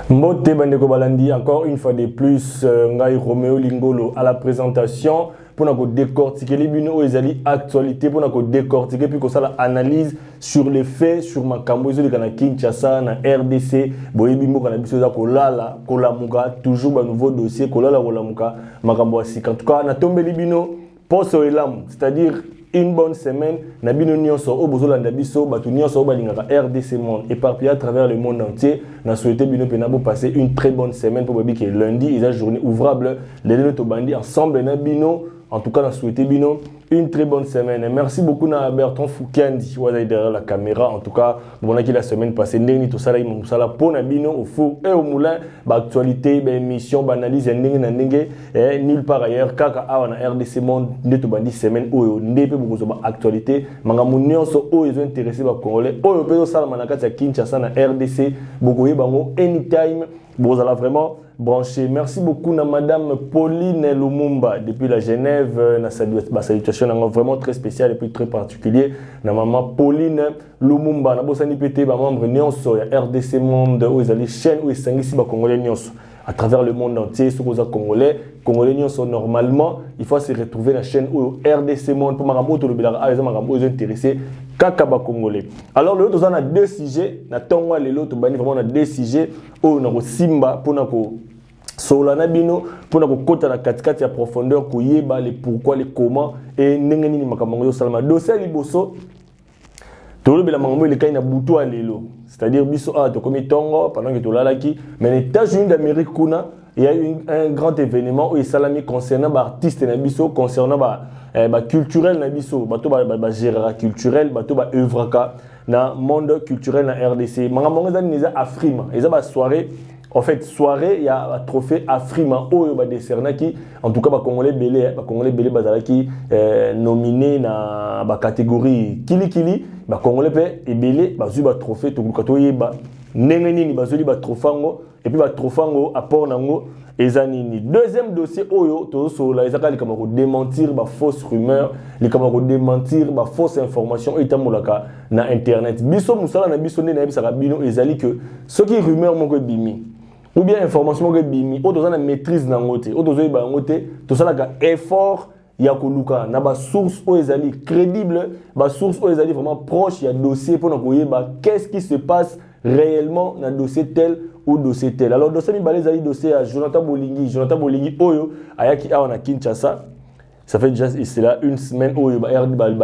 Mbote Bandeko Balandi, encore une fois de plus, Ngai Roméo Lingolo à la présentation pour nous décortiquer les bino et les actualités, pour nous décortiquer puis qu'on ça analyse sur les faits, sur ma camboise de Kinshasa, na RDC, Boyebimbo Kanabiso da Kolala, Kolamuka, toujours un nouveau dossier, Kolala Kolamuka, Makamboasi. En tout cas, na tombé les bino, poste au elam, c'est-à-dire une bonne semaine, Nabino Nyonso, Obozola Nabiso, Batu Nyonso, Balingaka, RDC Monde, éparpillé à travers le monde entier. N'a souhaité Bino Penabo passer une très bonne semaine pour Babi qui est lundi, et la journée ouvrable, les deux Tobandi ensemble, Nabino, en tout cas, n'a souhaité Bino une très bonne semaine. Et merci beaucoup à Bertrand Foukendi, derrière la caméra. En tout cas, on a qui la semaine passée, Ndeni, tout ça, là, il m'a pour Nabino, au four et au moulin, actualité, émission, analyse, et nulle part ailleurs, Kaka Awana RDC Monde, Netobandi semaine, où Ndepe, beaucoup de actualité, Mangamounion, où ils ont intéressé par Congolais, où ils ont ça, Manakata, Kinshasa, na RDC, beaucoup de anytime, vous allez vraiment branché. Merci beaucoup à Madame Pauline Lumumba depuis la Genève. La salutation est vraiment très spéciale et puis très particulière. Na maman Pauline Lumumba. Na bosani pété ba membre nyonso ya RDC Monde où ils allaient chaîne où ils sangisi ba congolais nyonso à travers le monde entier. Ce que congolais nyonso normalement il faut se retrouver la chaîne où RDC Monde pour marambo to le bilara a marambo intéressés Kakaba Congolais. Alors, le autre, on a deux sujets. Na tongwa le l'autre, vraiment on a deux sujets. On a Simba pour nous Solana Bino pour nous côté la katikati ya profondeur koyeba les pourquoi les comment et nengeni ni makamango salama. Dossier liboso. Tolo bela mango le kaina butu alelo. C'est-à-dire biso a to komi tongo pendant que tolalaki mais les États-Unis d'Amérique kuna il y a eu un grand événement où il salami concernant artistes na biso concernant culturel na biso bato gérera culturel bato œuvraka na monde culturel na RDC mangamonga za niza Afrima eza ba soirée en fait soirée il y a un trophée Afrima oyo ba décerna qui en tout cas ba congolais belé bazalaki nominé na ba catégorie kili ba congolais pe ebelé ba zu ba trophée to kato yeba ndenge nini bazoli ba trofango et puis ba trofango apport nango ezanini. Deuxième dossier oyo to so la ezaka li kamako démentir ba fausse rumeur, li kamako démentir ba fausse information etamolaka na internet. Biso musala na biso na bisaka bino ezali que ce qui rumeur moko bimi ou bien information moko bimi o to na maîtrise na ngote o to zo ba ngote to sala ka effort ya koluka na ba source o ezali crédible, ba source o ezali vraiment proche ya dossier pour na koyeba qu'est-ce qui se passe réellement dans dossier tel ou dossier tel. Alors dossier mi balé zali dossier à Jonathan Bolingi oyo ayaki a na Kinshasa. Ça fait déjà c'est là une semaine oyo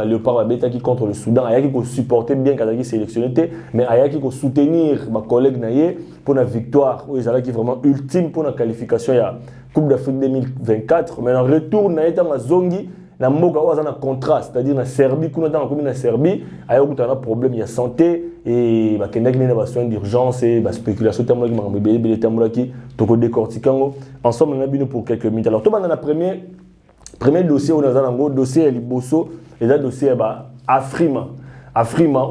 Léopard beta qui contre le Soudan ayaki ko supporter bien Kazaki sélectionné mais ayaki ko soutenir ma collègue naie pour la victoire oyo ezala qui vraiment ultime pour la qualification ya Coupe d'Afrique 2024 mais en retour na eta mazongi na mboka oyo na contrat c'est-à-dire na Serbie kuna dans commune na Serbie ayoko tana problème ya santé et ba kendaki na ba soins d'urgence et ba spéculation tamola ki makambo belé tamola ki toko décortiquango ensemble na bino pour quelques minutes. Alors to bana na premier dossier on a un dossier liboso et là dossier ba Afrima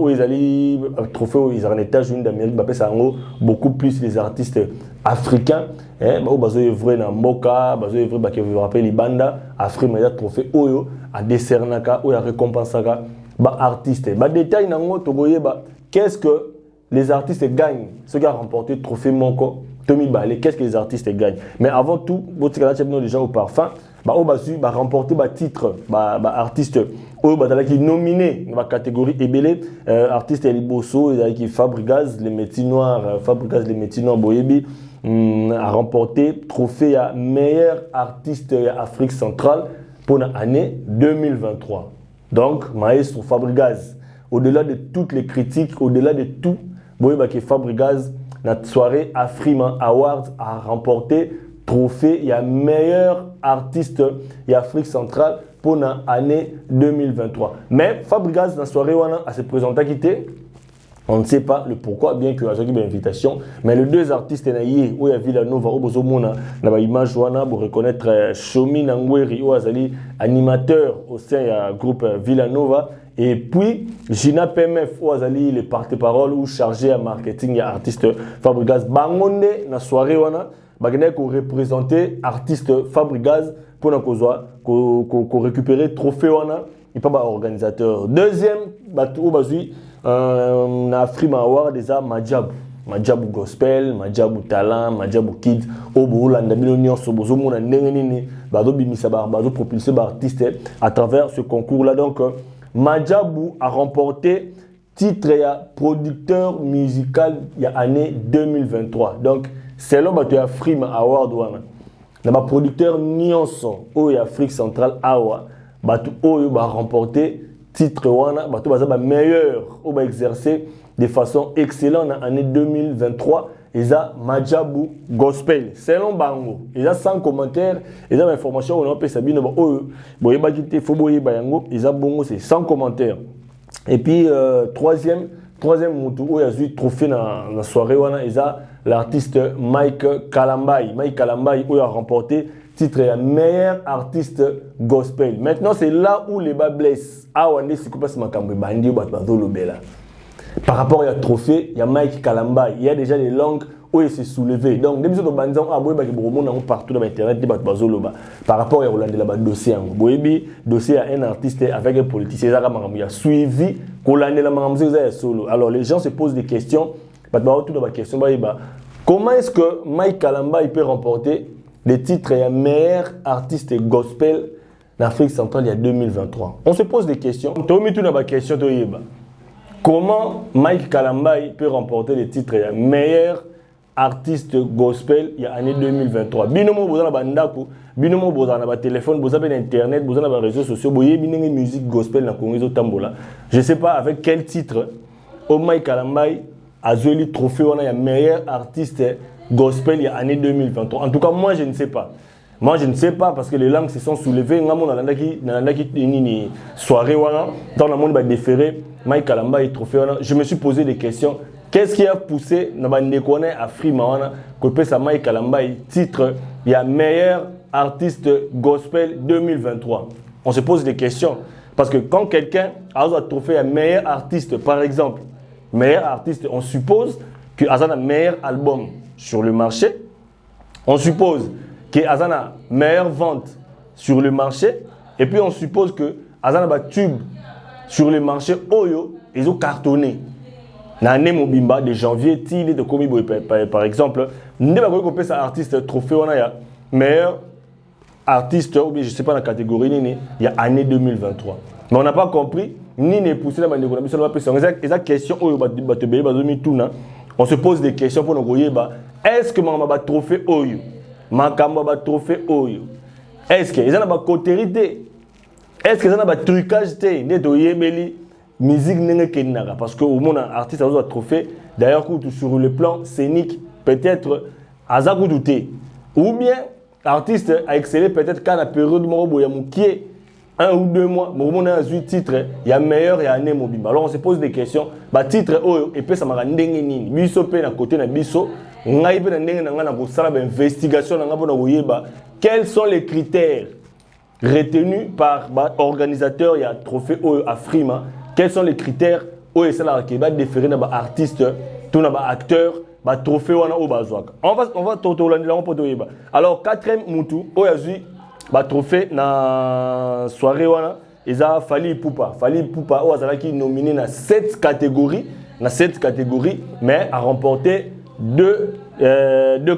où ils allaient trophée où ils ont États-Unis d'Amérique ba pesa ngo beaucoup plus les artistes africains ba bazo evre na mboka bazo evre ba ke vous rappelez libanda Afrima ya trophée oyo a décernaka ou ya récompensaka ba artiste ba détail nango togoyeba qu'est-ce que les artistes gagnent ceux qui ont remporté le trophée Moko Tommy Balé qu'est-ce que les artistes gagnent mais avant tout botika la déjà au parfum ba obasu ba remporter ba titre ba artiste oyo bazalaki nominé dans la catégorie ebele artiste liboso ezalaki Fabregas les métiers noirs Boyebi a remporté trophée à meilleur artiste Afrique centrale pour l'année 2023. Donc maestro Fabregas au-delà de toutes les critiques au-delà de tout Boyebi Fabregas la soirée Afrima Awards a remporté trophée il y a meilleur artiste et Afrique centrale pour l'année 2023. Mais Fabregas dans la soirée a se présenté quitté. On ne sait pas le pourquoi, bien que j'ai une invitation. Mais les deux artistes naïe où il y a Villanova, où bozomona na ba image wana pour reconnaître Shomi Nangweri où azali animateur au sein du groupe Villanova. Et puis Gina PMF où azali le porte-parole ou chargé à marketing et artiste Fabregas bangonde na soirée wana. Bagné qu'on représenter artiste Fabregas pour qu'on récupérer trophée wana et pas organisateur. Deuxième bateau bazui na Afrima Award déjà Madjab Madjabou Gospel, Madjabou Talent, Madjabou Kids, Oboulanda Bilonion, Sobozomo, Nengenini, Bazo Bimisabar, Bazo propulsé par artiste à travers ce concours-là. Donc, Madjabou a remporté titre et producteur musical il y a année 2023. Donc, c'est l'homme qui a Frima Award. Il y a producteur Nyonso, au Afrique centrale, Awa, qui a remporté titre wana bato baza ba meilleur ou ba exercer de façon excellente en année 2023 eza Madjabou Gospel selon bango eza sans commentaire eza ba information on peut sabino ba oyo boyeba kité fo boyeba yango eza bongo c'est sans commentaire. Et puis troisième mutu oyo azui trophée na soirée wana eza l'artiste Mike Kalambai oyo a remporté titre et meilleur artiste gospel. Maintenant, c'est là où les bas blessent. Ah, on est ce que passe ma cambre bandi ou batbazo bela. Par rapport à trophée, il y a Mike Kalambai. Il y a déjà des langues où il s'est soulevé. Donc, dès que vous avez ah boy partout dans internet des batbazo loba. Par rapport à Hollande là dossier en boyebi dossier à un artiste avec un politicien ça a suivi Hollande la mangamze solo. Alors les gens se posent des questions. Batbazo tout dans la question comment est-ce que Mike Kalambai peut remporter le titre est meilleur artiste gospel d'Afrique centrale il y a 2023. On se pose des questions. Comment Mike Kalambai peut remporter le titre et meilleur artiste gospel il y a année 2023? Binomo bozana bandako, binomo bozana ba téléphone, bozana ba internet, bozana ba réseaux sociaux, boye binenge musique gospel na Congo tambola. Je sais pas avec quel titre Mike Kalambai a joué le trophée on a un meilleur artiste gospel il y a année 2023. En tout cas, moi je ne sais pas. Moi je ne sais pas parce que les langues se sont soulevées. Soirée dans le monde déféré, Mike Kalamba et trophée. Je me suis posé des questions. Qu'est-ce qui a poussé à Frima que peut Mike Kalamba titre il y a meilleur artiste gospel 2023. On se pose des questions parce que quand quelqu'un a un trophée à meilleur artiste, par exemple, meilleur artiste, on suppose que Azana meilleur album sur le marché. On suppose que Azana meilleure vente sur le marché. Et puis on suppose que Azana tube sur le marché Oyo, ils ont cartonné. L'année Mobimba de janvier, il de Komi par exemple, nous avons coupé sa artiste trophée, on a meilleur artiste, ou bien je ne sais pas la catégorie, il y a année 2023. Mais on n'a pas compris, ni n'est poussé dans la question. Et question, on se pose des questions pour nous dire, est-ce que ma trophée Oyo, ma trophée Oyo, est-ce que ils ont une cotérité, est-ce qu'ils ont un trucage de musique n'est parce que au monde artiste a un trophée d'ailleurs sur le plan scénique peut-être à douter ou bien l'artiste a excellé peut-être quand la période qui est 1 ou 2 mois on a 8 titres il y a meilleur et année mobile alors on se pose des questions titre et puis ça m'a ndenge nini biso pe na côté na biso ngai pe na ndenge na ngana ko sala investigation na ngabo na koyeba quels sont les critères retenus par organisateur il y a trophée Afrima. Quels sont les critères où est-ce qu'il va déférer dans artiste, tout dans acteur, trophée wana au bazouak. On va alors 4e mutu où y trophée na soirée wana ils a Fally Ipupa où azala qui nominé dans 7 catégories, mais a remporté 2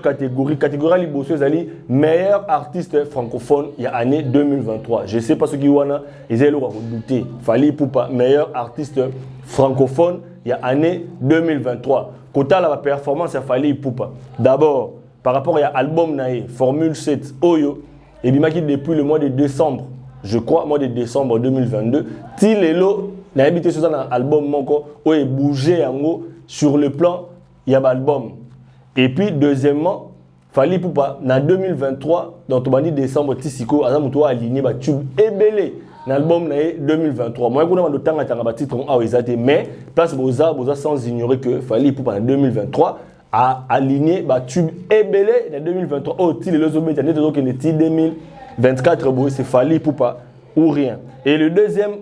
catégories. Catégorie liboso ezali meilleur artiste francophone il y a année 2023. Je sais pas ce qui wana ils ont redouté. Fally Ipupa meilleur artiste francophone il y a année 2023. Quota la performance à Fally Ipupa. D'abord par rapport à album nae Formule 7 Oyo et bimaki depuis le mois de décembre. Je crois mois de décembre 2022. Tilelo na habité sur un album moko où il bougeait en haut sur le plan il y a l'album. Et puis, deuxièmement, Fally Ipupa, en 2023, dans le mois de décembre, Tissiko, a aligné le tube Ebele, dans l'album 2023. Moi, je ne sais pas si je titre, mais place Boza sans ignorer que Fally Ipupa, en 2023, a aligné le tube Ebele, en 2023. Oh, il est le 2024, c'est Fally Ipupa ou rien. Et le deuxième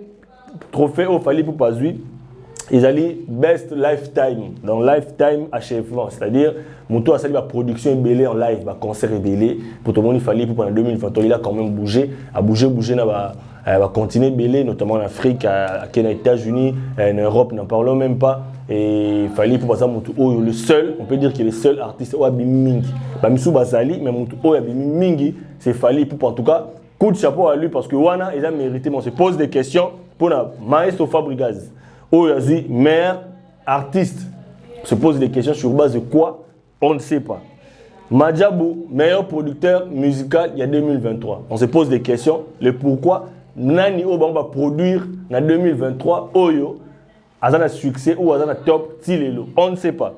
trophée au Fally Ipupa, ils allaient best lifetime, donc lifetime achèvement, c'est-à-dire Moutou a sali la production ébélée en live, concert ébélé, pour tout le monde il fallait pour pendant 2023, il a quand même bougé, a bougé va continuer belé, notamment en Afrique, aux États-Unis, en Europe, n'en parlons même pas. Et il fallait pour ça le seul, on peut dire qu'il est le seul artiste au Abimingi. Bamisou Bazali, mais au Abimingi, c'est Fally Ipupa. En tout cas, coup de chapeau à lui parce que Wana, il a mérité. On se pose des questions pour la Maestro Fabregas. Oyazi, meilleur artiste. On se pose des questions sur base de quoi? On ne sait pas. Madjabou, meilleur producteur musical il y a 2023. On se pose des questions. Le pourquoi Nani Oba va produire en 2023 Oyo. Azana succès ou Azana top Tilelo. On ne sait pas.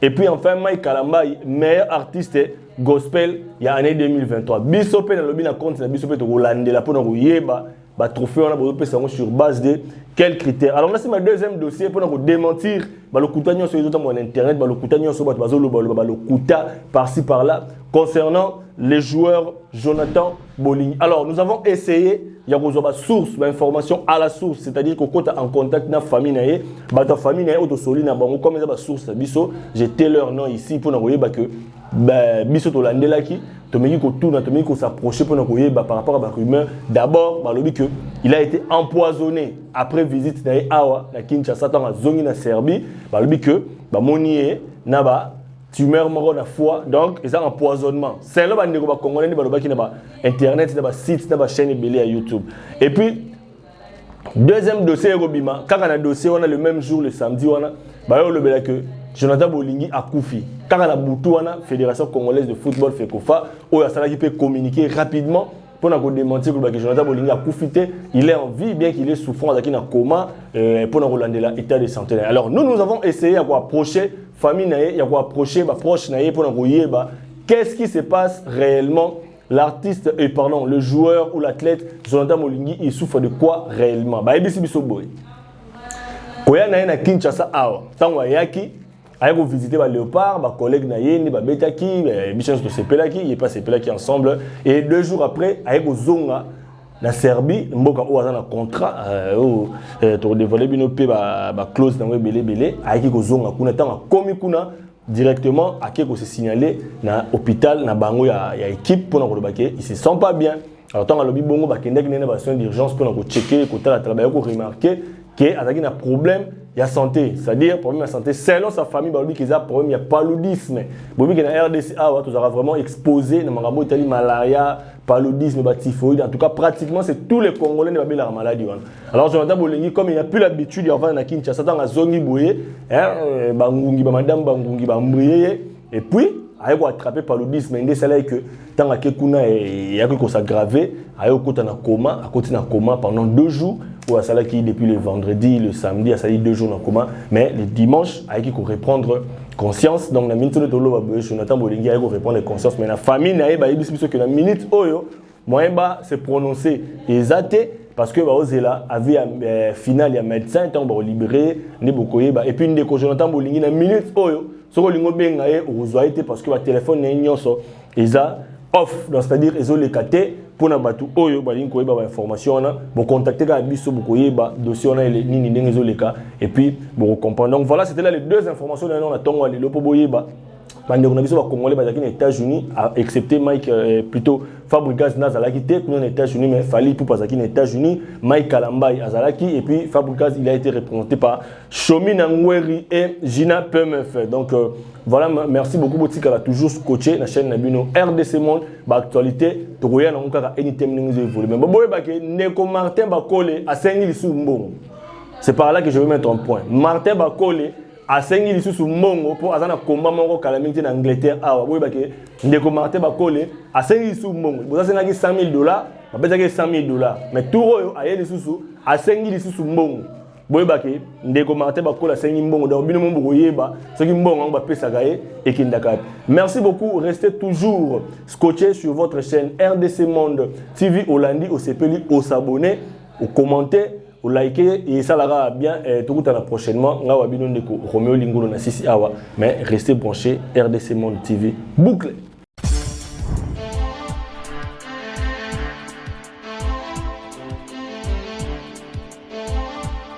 Et puis enfin, Mike Kalambai, meilleur artiste gospel il y a l'année 2023. Bisope dans le lobby na compte na Bisope to Rolande la pour nous yeba ba trophée on a besoin sur base de quels critères. Alors là c'est ma deuxième dossier pour nous démentir ba le kutanyo sur les autres moyens internet, ba le kutanyo sur ba le kuta par-ci par-là concernant les joueurs Jonathan Bolingi. Alors nous avons essayé il y a une source, une information à la source, c'est-à-dire que quand tu es en contact avec la famille, ta famille est autosolide, comme une source, j'ai tel leur nom ici pour nous voir que biso to landela ki to meki ko tourner to meki ko s'approcher pour nous voir par rapport à la rumeur. D'abord, que il a été empoisonné après visite na awa na Kinshasa dans la zone na Serbie, que monié naba tumeur moro na foie, donc ils ont empoisonnement. C'est là que les Congolais qui ont internet, des sites, des chaînes belé à YouTube. Et puis deuxième dossier Robima, quand on a un dossier on a le même jour le samedi on a le que Jonathan Bolingi a Koufi. Quand on a Boutou on a Fédération congolaise de football FECOFA, où il peut communiquer rapidement pour nous démentir que Jonathan Bolingi a profité, il est en vie bien qu'il est souffrant dans un coma pour nous relander l'état de santé. Alors nous avons essayé d'approcher famille naie, approcher proche naie pour nous voir qu'est-ce qui se passe réellement. L'artiste et pardon, le joueur ou l'athlète Jonathan Bolingi, il souffre de quoi réellement? Ba ebisi biso boy. Koya nae na Kinshasa awa, tango yaki aye ko visiter ba Léopard, ba collègue na yeni ba betaki, biso to sepelaki, il est pas sepelaki ensemble et 2 jours après aye ko zonga na Serbie, mboka o azana contrat to dévoiler bino pe ba clause na belé aye ko zonga kuna tanga komi kuna directement à qui se signaler na hôpital na bango ya équipe pour nous remarquer ils se sentent pas bien. Alors tant que lobby bongo ba kendek nena ba soin d'urgence pour nous checker côté la travail pour remarquer que avec un problème il y a santé, c'est-à-dire problème de santé selon sa famille ba lobby qu'ils a problème il y a paludisme. Bobi que na RDC tu aura vraiment exposé na mangambo itali malaria, paludisme, typhoïde, en tout cas pratiquement c'est tous les Congolais qui ont la maladie. Alors Jonathan Bolingi comme il n'a plus l'habitude de faire na Kinshasa dans la zone boye, bangungi ba madame bangungi ba mbriye et puis il a attrapé paludisme mais c'est là que tant que kuna il y a que s'aggraver, il a côté na coma, à côté na coma pendant 2 jours ou à cela qui depuis le vendredi, le samedi, à ça 2 jours dans coma, mais le dimanche il a reprendre conscience. Donc la minute de tolo Jonathan Bolingi a reprendre conscience mais la famille na ba yebisi que la minute oyo moyeba se prononcer exacté parce que Ozela avait final ya médecin tant ba libérer ne bokoyeba et puis ndeko Jonathan Bolingi na minute oyo soko lingo benga ye ozwa été parce que ba téléphone na nyonso eza off, c'est-à-dire ils ont les caté pour na batu oyo ba linko yeba ba information na bon contacter ka biso bokoyeba dossier on a les nini ndenge zo les cas et puis bon comprendre. Donc voilà, c'était là les 2 informations na on a tongo le lopo boyeba bande on a biso ba congolais ba aux États-Unis excepté Mike plutôt Fabregas Nazalaki était aux États-Unis mais Fally Ipupa aux États-Unis, Mike Kalambai Azalaki et puis Fabregas il a été représenté par Shomi Nangweri et Gina Pemef. Donc voilà, merci beaucoup Botika a toujours coaché la chaîne Nabino RDC Monde ba actualité to roya na ngaka anytime ningi évoluer mais boye ba ke Neko Martin Bakole a sengi sous mbongo. C'est par là que je vais mettre un point. Martin Bakole a sengi sous mbongo pour azana combat moko calamité en Angleterre awa boye ba ke Neko Martin Bakole a sengi sous mbongo. Boza senaki $100,000, ba bezaki $100,000 mais tout oyo ayeli sous a sengi sous mbongo. Boyebake ndeko Martin Bakola sengi mbongo donc bino mbongo yeba ce qui mbongo ba pesaka et kindaka. Merci beaucoup, restez toujours scotché sur votre chaîne RDC Monde TV Olandi au CPLI, au s'abonner, au commenter, au liker et ça ira bien tout à la prochainement ngawa bino ndeko Romeo Lingolo na sisi awa mais restez branchés RDC Monde TV boucle.